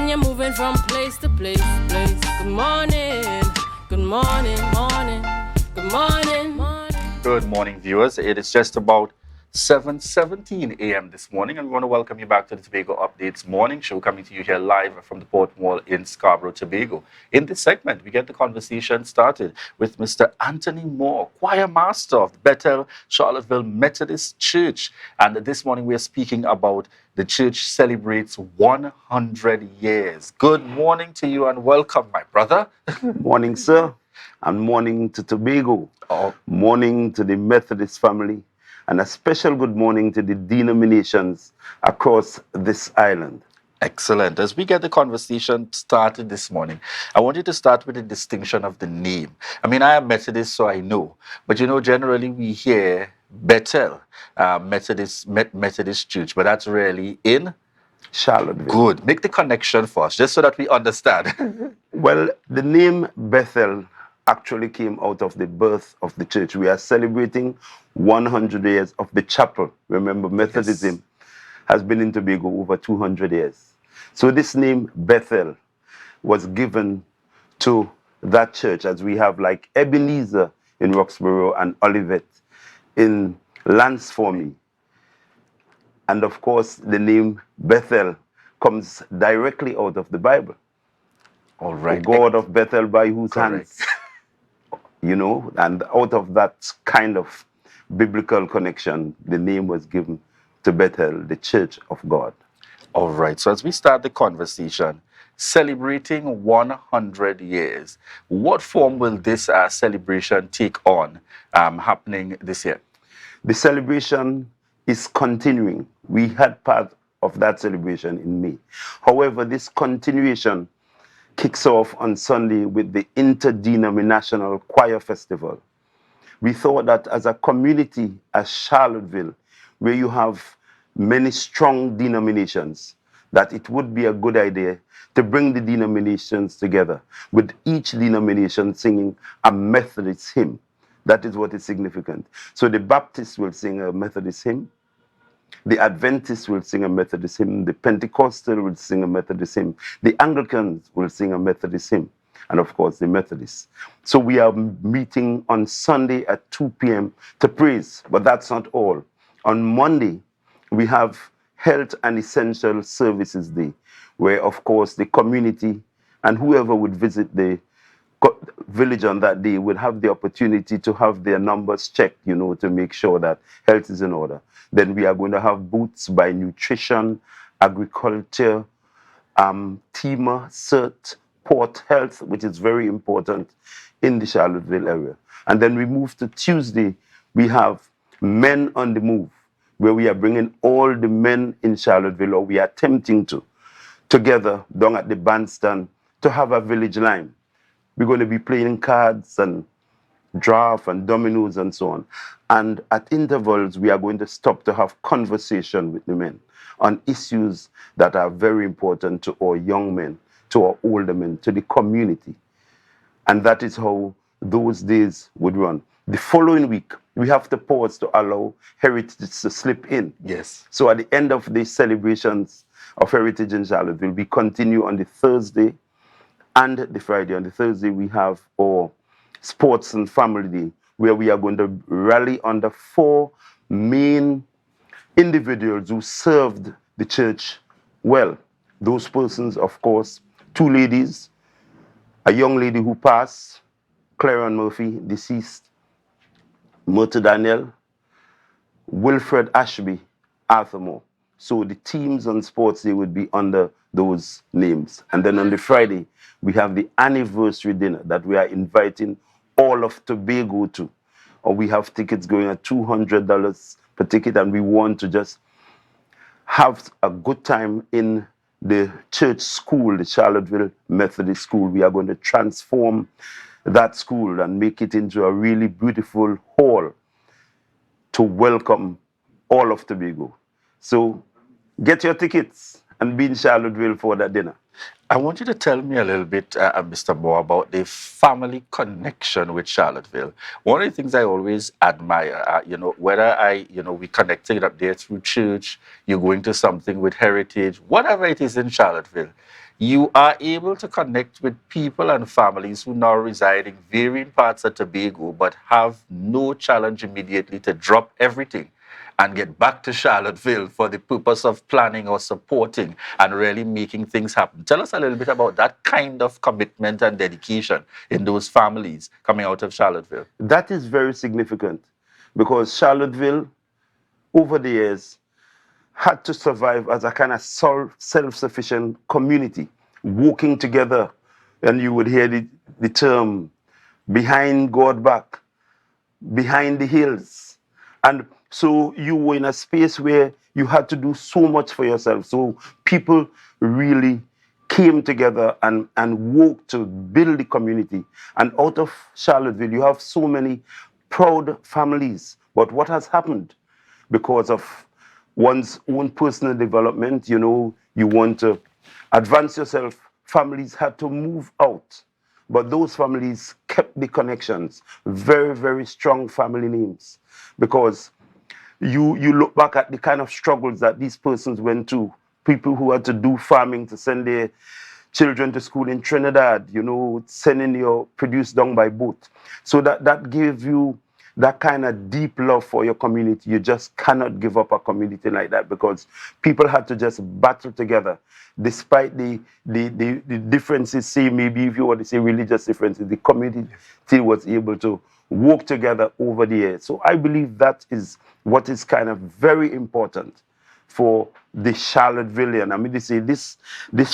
when you're moving from place to place, place. Good morning, good morning, morning, good morning, morning. Good morning, viewers. It is just about 7:17 a.m. this morning, and we want to welcome you back to the Tobago Updates morning show, coming to you here live from the Port Mall in Scarborough, Tobago. In this segment, we get the conversation started with Mr. Anthony Moore, choir master of Bethel Charlottesville Methodist Church. And this morning, we are speaking about the church celebrates 100 years. Good morning to you and welcome, my brother. Morning, sir, and morning to Tobago. Morning to the Methodist family, and a special good morning to the denominations across this island. Excellent. As we get the conversation started this morning, I want you to start with the distinction of the name. I mean, I am Methodist, so I know. But, generally we hear Bethel Methodist Church, but that's really in Charlottesville. Good. Make the connection for us, just so that we understand. Well, the name Bethel actually came out of the birth of the church. We are celebrating 100 years of the chapel. Remember, Methodism has been in Tobago over 200 years. So this name Bethel was given to that church, as we have like Ebenezer in Roxborough and Olivet in Lansformy. And of course, the name Bethel comes directly out of the Bible. All right. The God of Bethel, by whose Correct. hands, and out of that kind of biblical connection, the name was given to Bethel, the Church of God. All right. So as we start the conversation, celebrating 100 years, what form will this celebration take on happening this year? The celebration is continuing. We had part of that celebration in May. However, this continuation kicks off on Sunday with the Interdenominational Choir Festival. We thought that as a community, as Charlottesville, where you have many strong denominations, that it would be a good idea to bring the denominations together, with each denomination singing a Methodist hymn. That is what is significant. So the Baptists will sing a Methodist hymn, the Adventists will sing a Methodist hymn, the Pentecostal will sing a Methodist hymn, the Anglicans will sing a Methodist hymn, and of course the Methodists. So we are meeting on Sunday at 2 p.m. to praise, but that's not all. On Monday, we have Health and Essential Services Day, where of course the community and whoever would visit the village on that day will have the opportunity to have their numbers checked, to make sure that health is in order. Then we are going to have booths by nutrition, agriculture, TEMA, CERT, port health, which is very important in the Charlottesville area. And then we move to Tuesday, we have Men on the Move, where we are bringing all the men in Charlottesville, or we are attempting to, together down at the bandstand to have a village line. We're going to be playing cards and draft and dominoes and so on. And at intervals, we are going to stop to have conversation with the men on issues that are very important to our young men, to our older men, to the community. And that is how those days would run. The following week, we have to pause to allow heritage to slip in. Yes. So at the end of the celebrations of Heritage in Charlottesville, we continue on the Thursday and the Friday. On the Thursday, we have our Sports and Family Day, where we are going to rally under 4 main individuals who served the church well. Those persons, of course, 2 ladies, a young lady who passed, Clarion Murphy, deceased, Murta Daniel, Wilfred Ashby, Arthur Moore. So the teams on Sports Day would be under those names. And then on the Friday, we have the anniversary dinner that we are inviting all of Tobago to. Or we have tickets going at $200 per ticket, and we want to just have a good time in the church school, the Charlottesville Methodist School. We are going to transform that school and make it into a really beautiful hall to welcome all of Tobago. So get your tickets and be in Charlottesville for that dinner. I want you to tell me a little bit, Mr. Moore, about the family connection with Charlottesville. One of the things I always admire, whether we connected up there through church, you're going to something with heritage, whatever it is in Charlottesville, you are able to connect with people and families who now reside in varying parts of Tobago, but have no challenge immediately to drop everything and get back to Charlottesville for the purpose of planning or supporting and really making things happen. Tell us a little bit about that kind of commitment and dedication in those families coming out of Charlottesville. That is very significant because Charlottesville, over the years, had to survive as a kind of self-sufficient community, working together. And you would hear the term behind God back, behind the hills. And so you were in a space where you had to do so much for yourself. So people really came together and worked to build the community. And out of Charlottesville, you have so many proud families. But what has happened? Because of one's own personal development, you know, you want to advance yourself, families had to move out. But those families kept the connections, very, very strong family names. Because you look back at the kind of struggles that these persons went through, people who had to do farming to send their children to school in Trinidad, you know, sending your produce down by boat. So that gave you that kind of deep love for your community. You just cannot give up a community like that because people had to just battle together. Despite the differences, say maybe if you want to say religious differences, the community was able to work together over the years. So I believe that is what is kind of very important for the Charlottevillian. I mean, they say this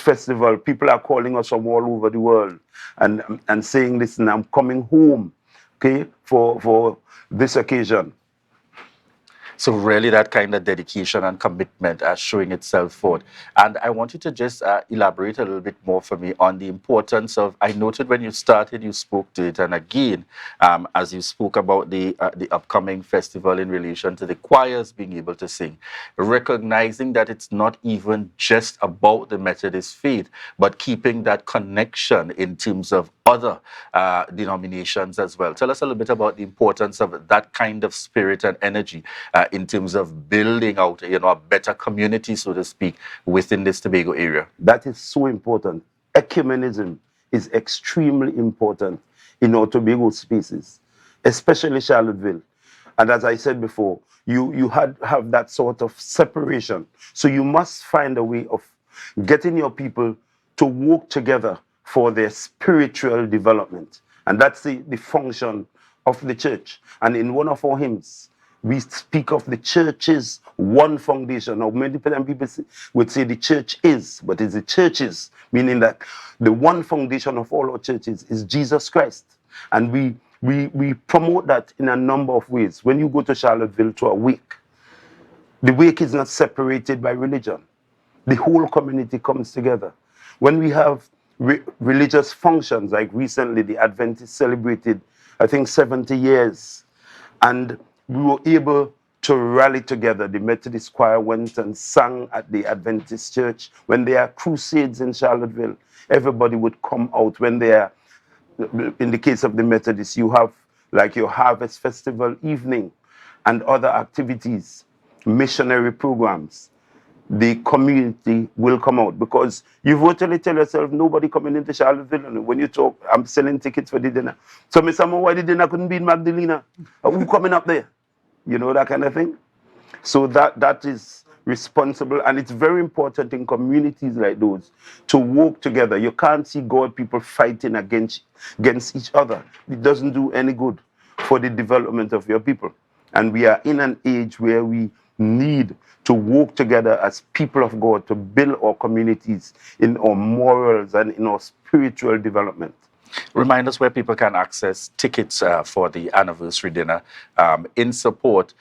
festival, people are calling us from all over the world and saying, listen, I'm coming home, okay, for this occasion. So really that kind of dedication and commitment showing itself forth. And I want you to just elaborate a little bit more for me on the importance of, I noted when you started, you spoke to it. And again, as you spoke about the upcoming festival in relation to the choirs being able to sing, recognizing that it's not even just about the Methodist faith, but keeping that connection in terms of other denominations as well. Tell us a little bit about the importance of that kind of spirit and energy in terms of building out, you know, a better community, so to speak, within this Tobago area. That is so important. Ecumenism is extremely important in our Tobago spaces, especially Charlottesville. And as I said before, you have that sort of separation. So you must find a way of getting your people to work together for their spiritual development. And that's the function of the church. And in one of our hymns, we speak of the church's one foundation. Now, many people would say the church is, but it's the churches, meaning that the one foundation of all our churches is Jesus Christ. And we promote that in a number of ways. When you go to Charlottesville to a wake, the wake is not separated by religion. The whole community comes together. When we have religious functions, like recently the Adventists celebrated, I think, 70 years, and we were able to rally together. The Methodist choir went and sang at the Adventist church. When there are crusades in Charlottesville, everybody would come out. When they are, in the case of the Methodists, you have like your Harvest Festival evening and other activities, missionary programs. The community will come out because you virtually tell yourself nobody coming into Charlottesville. And when you talk, I'm selling tickets for the dinner. So Mr. Mo, why the dinner couldn't be in Magdalena? Who coming up there? You know, that kind of thing. So that is responsible, and it's very important in communities like those to work together. You can't see God people fighting against each other. It doesn't do any good for the development of your people. And we are in an age where we need to work together as people of God to build our communities in our morals and in our spiritual development. Remind us where people can access tickets for the anniversary dinner in support.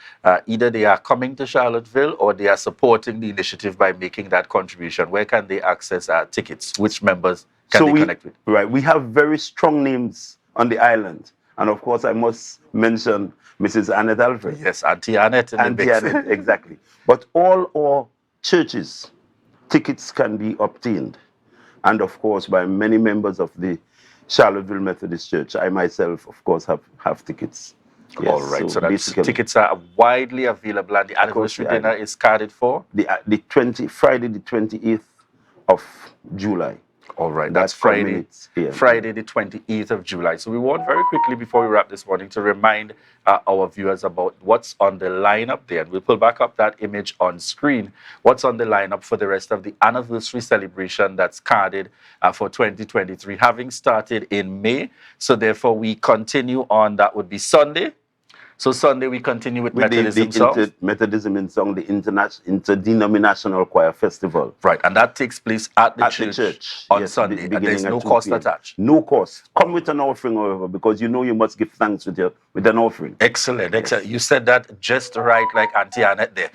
Either they are coming to Charlottesville or they are supporting the initiative by making that contribution. Where can they access tickets? Which members can they connect with? Right, we have very strong names on the island. And of course, I must mention Mrs. Annette Alfred. Yes, Auntie Annette. Auntie Annette, exactly. But all our churches, tickets can be obtained. And of course, by many members of the Charlottesville Methodist Church. I myself, of course, have tickets. Yes, all right, so that tickets are widely available, and the anniversary dinner is carded for? Friday the 28th of July. All right, that's Friday, Friday the 28th of July. So we want very quickly before we wrap this morning to remind our viewers about what's on the lineup there. And we'll pull back up that image on screen. What's on the lineup for the rest of the anniversary celebration that's carded for 2023, having started in May. So therefore we continue on, that would be Sunday. So Sunday we continue with Methodism Song. Methodism in Song, the Interdenominational Choir Festival. Right, and that takes place at the church on Sunday. And there's no cost attached. No cost. Come with an offering, however, because you know you must give thanks with an offering. Excellent, excellent. You said that just right, like Auntie Annette there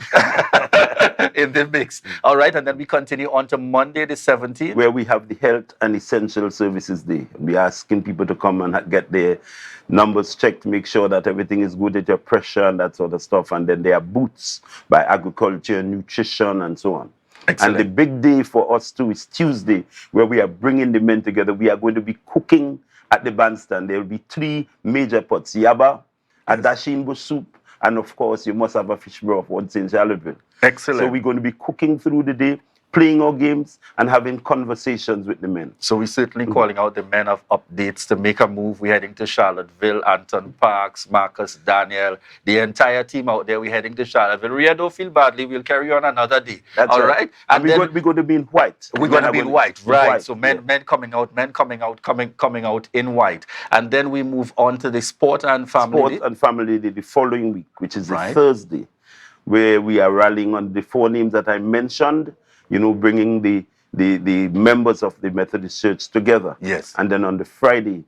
in the mix. All right, and then we continue on to Monday the 17th, where we have the Health and Essential Services Day. We're asking people to come and get their numbers checked, make sure that everything is good at your pressure and that sort of stuff. And then there are booths by agriculture, nutrition, and so on. Excellent. And the big day for us too is Tuesday, where we are bringing the men together. We are going to be cooking at the bandstand. There will be 3 major pots: yaba, a dashimbo soup, and of course, you must have a fish broth once in Charlottesville. Excellent. So we're going to be cooking through the day, playing our games, and having conversations with the men. So we're certainly calling out the men of updates to make a move. We're heading to Charlottesville. Anton Parks, Marcus, Daniel, the entire team out there. We're heading to Charlottesville. Ria, don't feel badly. We'll carry on another day. That's all right. And we're going to be in white. We're going to be in white, right? So men coming out in white. And then we move on to the Sport and Family Day the following week, which is the Thursday, where we are rallying on the 4 names that I mentioned. You know, bringing the members of the Methodist Church together. Yes. And then on the Friday,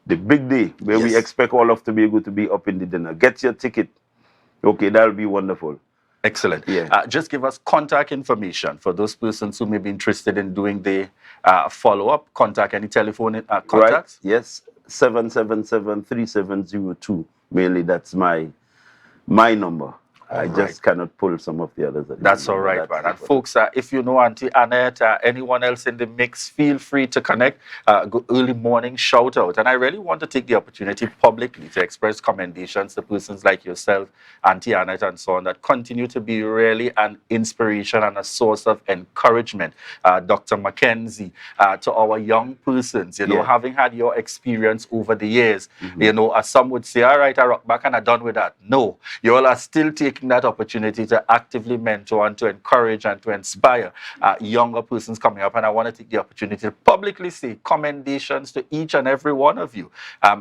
the big day, where we expect all of Tobago to be up in the dinner. Get your ticket. Okay, that'll be wonderful. Excellent. Yeah. Just give us contact information for those persons who may be interested in doing the follow-up. Contact any telephone contacts? Right. Yes, 777-3702. Mainly, that's my number. I just cannot pull some of the others. That's all right, man. And folks, if you know Auntie Annette, anyone else in the mix, feel free to connect. Early morning shout out. And I really want to take the opportunity publicly to express commendations to persons like yourself, Auntie Annette, and so on, that continue to be really an inspiration and a source of encouragement. Dr. Mackenzie, to our young persons, you know, having had your experience over the years, you know, some would say, all right, I rock back and I'm done with that. No, you all are still taking that opportunity to actively mentor and to encourage and to inspire younger persons coming up. And I want to take the opportunity to publicly say commendations to each and every one of you,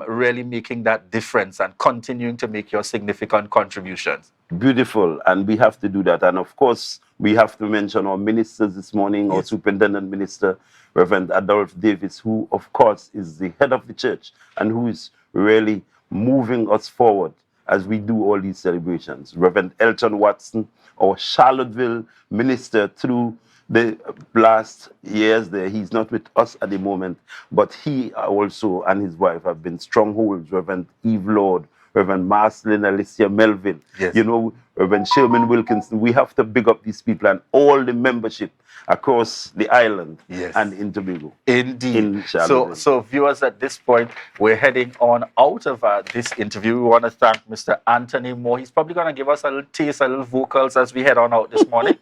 really making that difference and continuing to make your significant contributions. Beautiful. And we have to do that. And of course, we have to mention our ministers this morning, our Superintendent Minister, Reverend Adolph Davis, who, of course, is the head of the church and who is really moving us forward as we do all these celebrations. Reverend Elton Watson, our Charlottesville minister through the last years there. He's not with us at the moment, but he also and his wife have been strongholds. Reverend Eve Lord, Reverend Marcelin Alicia Melville, you know, Reverend Sherman Wilkinson. We have to big up these people and all the membership across the island and in Tobago. Indeed. In so viewers, at this point, we're heading on out of this interview. We want to thank Mr. Anthony Moore. He's probably going to give us a little taste, a little vocals as we head on out this morning.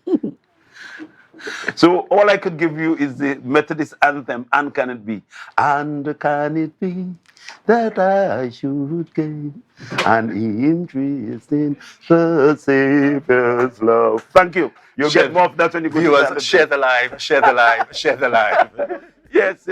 So all I could give you is the Methodist anthem, and can it be? And can it be that I should gain an interest in the Savior's love? Thank you. You'll get more of that when you go to share the live, share the live, share the live. Yes.